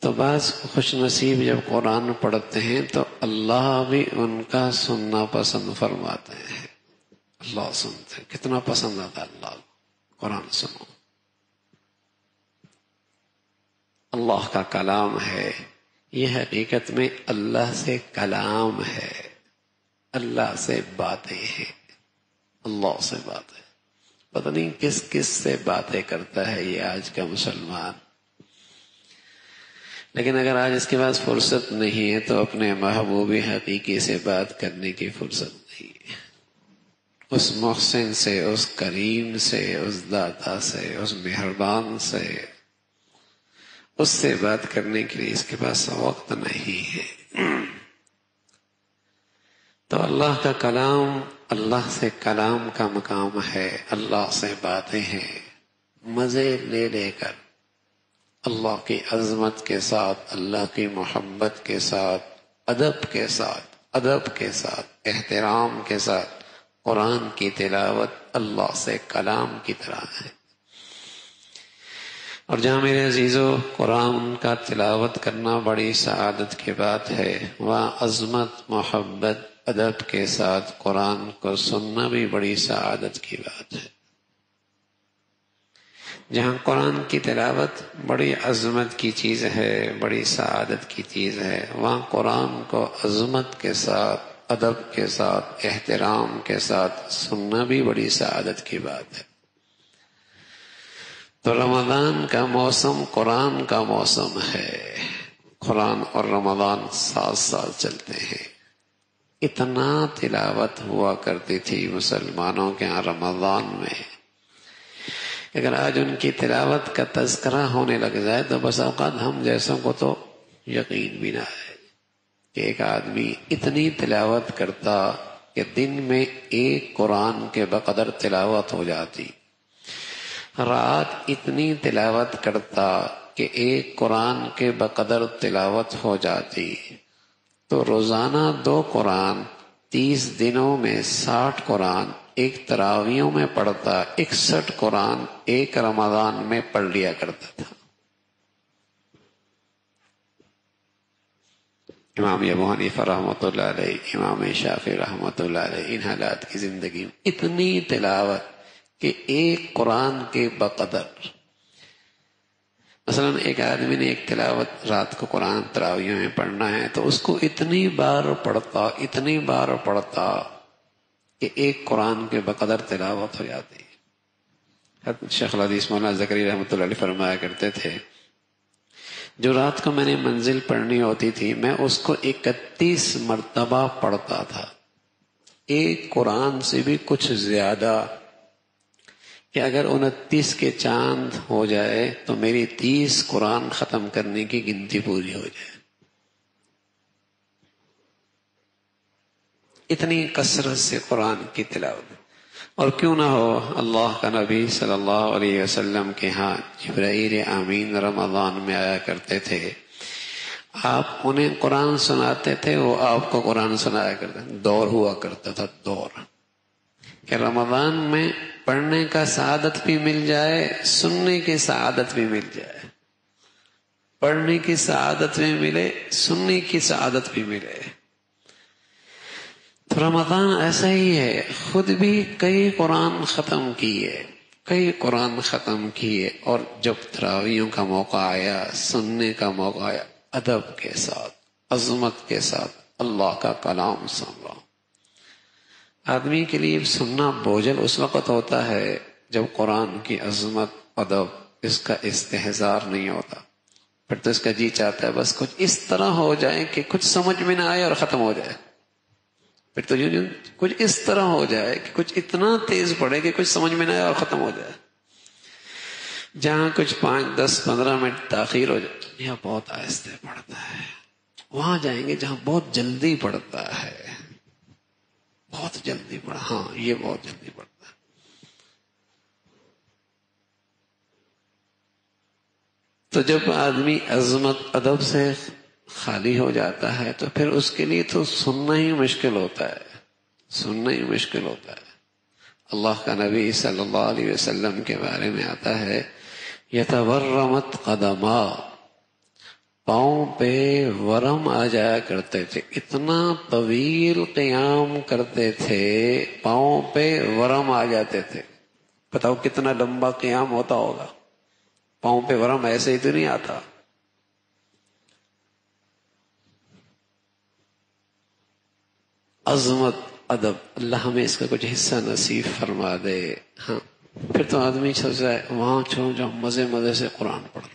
تو بعض خوش نصیب جب قرآن پڑھتے ہیں تو اللہ بھی ان کا سننا پسند فرماتے ہیں. اللہ سنتے ہیں، کتنا پسند آتا ہے اللہ کو. قرآن سنو، اللہ کا کلام ہے. یہ حقیقت میں اللہ سے کلام ہے، اللہ سے باتیں ہیں. اللہ سے باتیں، پتہ نہیں کس کس سے باتیں کرتا ہے یہ آج کا مسلمان. لیکن اگر آج اس کے پاس فرصت نہیں ہے تو اپنے محبوب حقیقی سے بات کرنے کی فرصت نہیں ہے. اس محسن سے، اس کریم سے، اس داتا سے، اس مہربان سے، اس سے بات کرنے کے لیے اس کے پاس وقت نہیں ہے. تو اللہ کا کلام، اللہ سے کلام کا مقام ہے. اللہ سے باتیں ہیں مزے لے لے کر، اللہ کی عظمت کے ساتھ، اللہ کی محبت کے ساتھ، ادب کے ساتھ، احترام کے ساتھ. قرآن کی تلاوت اللہ سے کلام کی طرح ہے. اور جہاں میرے عزیزو قرآن کا تلاوت کرنا بڑی سعادت کی بات ہے، وہاں عظمت، محبت، ادب کے ساتھ قرآن کو سننا بھی بڑی سعادت کی بات ہے. جہاں قرآن کی تلاوت بڑی عظمت کی چیز ہے، بڑی سعادت کی چیز ہے، وہاں قرآن کو عظمت کے ساتھ، ادب کے ساتھ، احترام کے ساتھ سننا بھی بڑی سعادت کی بات ہے. تو رمضان کا موسم قرآن کا موسم ہے. قرآن اور رمضان ساتھ ساتھ چلتے ہیں. اتنا تلاوت ہوا کرتی تھی مسلمانوں کے یہاں رمضان میں، اگر آج ان کی تلاوت کا تذکرہ ہونے لگ جائے تو بس اوقات ہم جیسوں کو تو یقین بھی نہ ہے کہ ایک آدمی اتنی تلاوت کرتا کہ دن میں ایک قرآن کے بقدر تلاوت ہو جاتی، رات اتنی تلاوت کرتا کہ ایک قرآن کے بقدر تلاوت ہو جاتی. تو روزانہ 2 قرآن، 30 دنوں میں 60 قرآن ایک تراویحوں میں پڑھتا، 61 قرآن ایک رمضان میں پڑھ لیا کرتا تھا. امام ابو حنیفہ رحمۃ اللہ علیہ، امام شافعی رحمۃ اللہ علیہ، ان حالات کی زندگی میں اتنی تلاوت کہ ایک قرآن کے بقدر. مثلا ایک آدمی نے ایک تلاوت رات کو قرآن تراویح میں پڑھنا ہے تو اس کو اتنی بار پڑھتا کہ ایک قرآن کے بقدر تلاوت ہو جاتی. شیخ الحدیث مولانا زکریا رحمۃ اللہ علیہ فرمایا کرتے تھے، جو رات کو میں نے منزل پڑھنی ہوتی تھی میں اس کو 31 مرتبہ پڑھتا تھا، ایک قرآن سے بھی کچھ زیادہ، کہ اگر 29 کے چاند ہو جائے تو میری 30 قرآن ختم کرنے کی گنتی پوری ہو جائے. اتنی کثرت سے قرآن کی تلاوت. اور کیوں نہ ہو، اللہ کا نبی صلی اللہ علیہ وسلم کے ہاں جبرائیل امین رمضان میں آیا کرتے تھے. آپ انہیں قرآن سناتے تھے، وہ آپ کو قرآن سنایا کرتے. دور ہوا کرتا تھا، دور کہ رمضان میں پڑھنے کا سعادت بھی مل جائے، سننے کی سعادت بھی مل جائے. پڑھنے کی سعادت بھی ملے، سننے کی سعادت بھی ملے. تو رمضان ایسا ہی ہے، خود بھی کئی قرآن ختم کیے، اور جب تراویحوں کا موقع آیا، سننے کا موقع آیا، ادب کے ساتھ، عظمت کے ساتھ اللہ کا کلام سن رہا ہوں. آدمی کے لیے سننا بوجھل اس وقت ہوتا ہے جب قرآن کی عظمت، ادب، اس کا استحضار نہیں ہوتا. پھر تو اس کا جی چاہتا ہے بس کچھ اس طرح ہو جائے کہ کچھ سمجھ میں نہ آئے اور ختم ہو جائے. پھر تو کچھ اس طرح ہو جائے کہ کچھ اتنا تیز پڑے کہ کچھ سمجھ میں نہ آئے اور ختم ہو جائے. جہاں کچھ 5، 10، 15 منٹ تاخیر ہو جائے، یہ بہت آہستہ پڑتا ہے. وہاں جائیں گے جہاں بہت جلدی پڑتا ہے، بہت جلدی پڑھا، ہاں یہ بہت جلدی پڑھتا ہے. تو جب آدمی عظمت، ادب سے خالی ہو جاتا ہے تو پھر اس کے لیے تو سننا ہی مشکل ہوتا ہے. اللہ کا نبی صلی اللہ علیہ وسلم کے بارے میں آتا ہے، یتورمت قدما، پاؤں پہ ورم آ جایا کرتے تھے، اتنا طویل قیام کرتے تھے پاؤں پہ ورم آ جاتے تھے. بتاؤ کتنا لمبا قیام ہوتا ہوگا، پاؤں پہ ورم ایسے ہی تو نہیں آتا. عظمت، ادب، اللہ ہمیں اس کا کچھ حصہ نصیب فرما دے. ہاں پھر تو آدمی چل جائے وہاں چھوڑ جاؤ، مزے مزے سے قرآن پڑھتا.